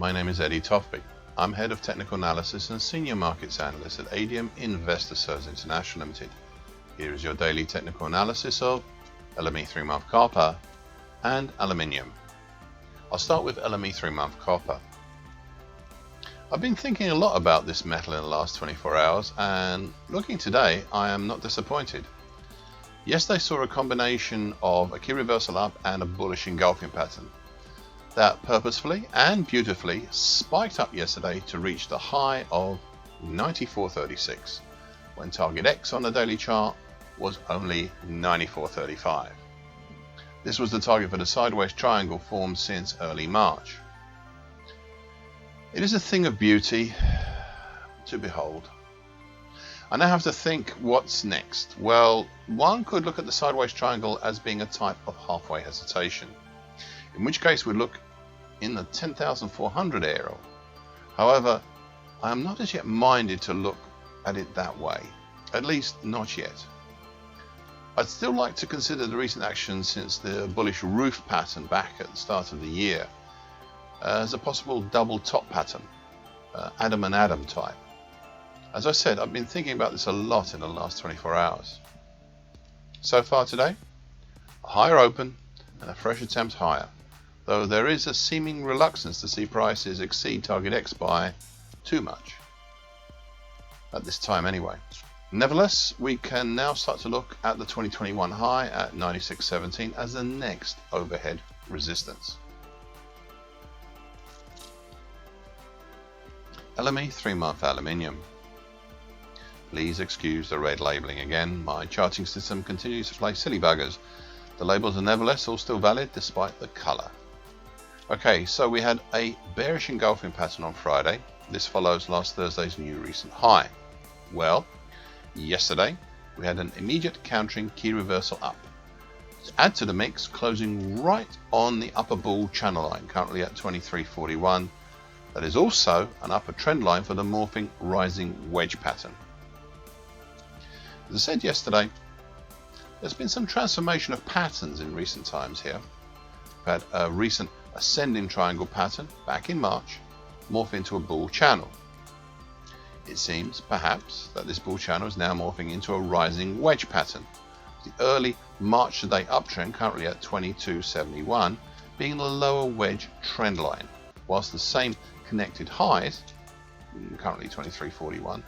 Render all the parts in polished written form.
My name is Tofpik. I'm Head of Technical Analysis and Senior Markets Analyst at Aluminium Investor Services International Limited. Here is your daily technical analysis of LME 3-month copper and aluminium. I'll start with LME 3-month copper. I've been thinking a lot about this metal in the last 24 hours, and looking today, I am not disappointed. Yesterday saw a combination of a key reversal up and a bullish engulfing pattern that purposefully and beautifully spiked up yesterday to reach the high of 94.36, when target X on the daily chart was only 94.35. This was the target for the sideways triangle formed since early March. It is a thing of beauty to behold. I now have to think what's next. Well, one could look at the sideways triangle as being a type of halfway hesitation, in which case we'd look in the 10,400 area. However, I am not as yet minded to look at it that way, at least not yet. I'd still like to consider the recent action since the bullish roof pattern back at the start of the year as a possible double top pattern, Adam and Adam type. As I said, I've been thinking about this a lot in the last 24 hours. So far today, a higher open and a fresh attempt higher, though there is a seeming reluctance to see prices exceed target X by too much, at this time anyway. Nevertheless, we can now start to look at the 2021 high at 96.17 as the next overhead resistance. LME 3-month aluminium. Please excuse the red labeling again. My charting system continues to play silly buggers. The labels are nevertheless all still valid despite the colour. Okay, so we had a bearish engulfing pattern on Friday. This follows last Thursday's new recent high. Well, yesterday we had an immediate countering key reversal up. To add to the mix, closing right on the upper bull channel line, currently at 23.41. That is also an upper trend line for the morphing rising wedge pattern. As I said yesterday, there's been some transformation of patterns in recent times here. We've had a recent ascending triangle pattern back in March morph into a bull channel. It seems perhaps that this bull channel is now morphing into a rising wedge pattern, the early March to day uptrend currently at 22.71 being the lower wedge trend line, whilst the same connected highs, currently 23.41,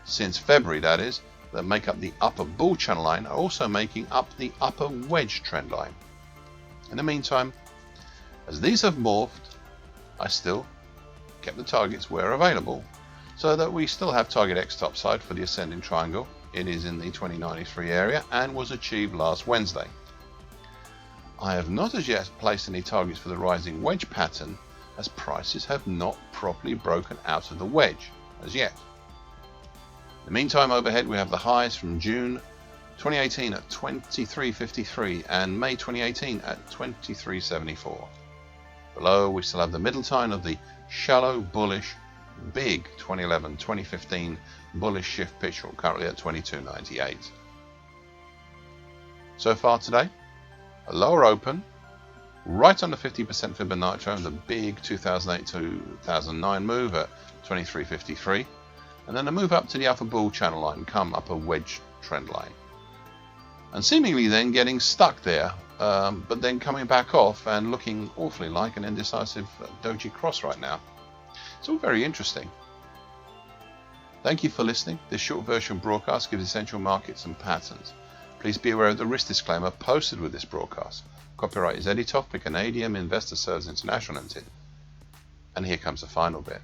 since February that is, that make up the upper bull channel line are also making up the upper wedge trend line. In the meantime, as these have morphed, I still kept the targets where available, so that we still have target X topside for the ascending triangle. It is in the 2093 area and was achieved last Wednesday. I have not as yet placed any targets for the rising wedge pattern, as prices have not properly broken out of the wedge as yet. In the meantime, overhead we have the highs from June 2018 at 23.53 and May 2018 at 23.74. Below we still have the middle tine of the shallow, bullish, big 2011-2015 bullish shift pitch currently at 22.98. So far today, a lower open right on the 50% Fibonacci and the big 2008-2009 move at 23.53, and then a move up to the upper bull channel line, come upper wedge trend line, and seemingly then getting stuck there, but then coming back off and looking awfully like an indecisive doji cross right now. It's all very interesting. Thank you for listening. This short version broadcast gives essential markets and patterns. Please be aware of the risk disclaimer posted with this broadcast. Copyright is Tofpik and Aluminium Investor Services International Limited. And here comes the final bit.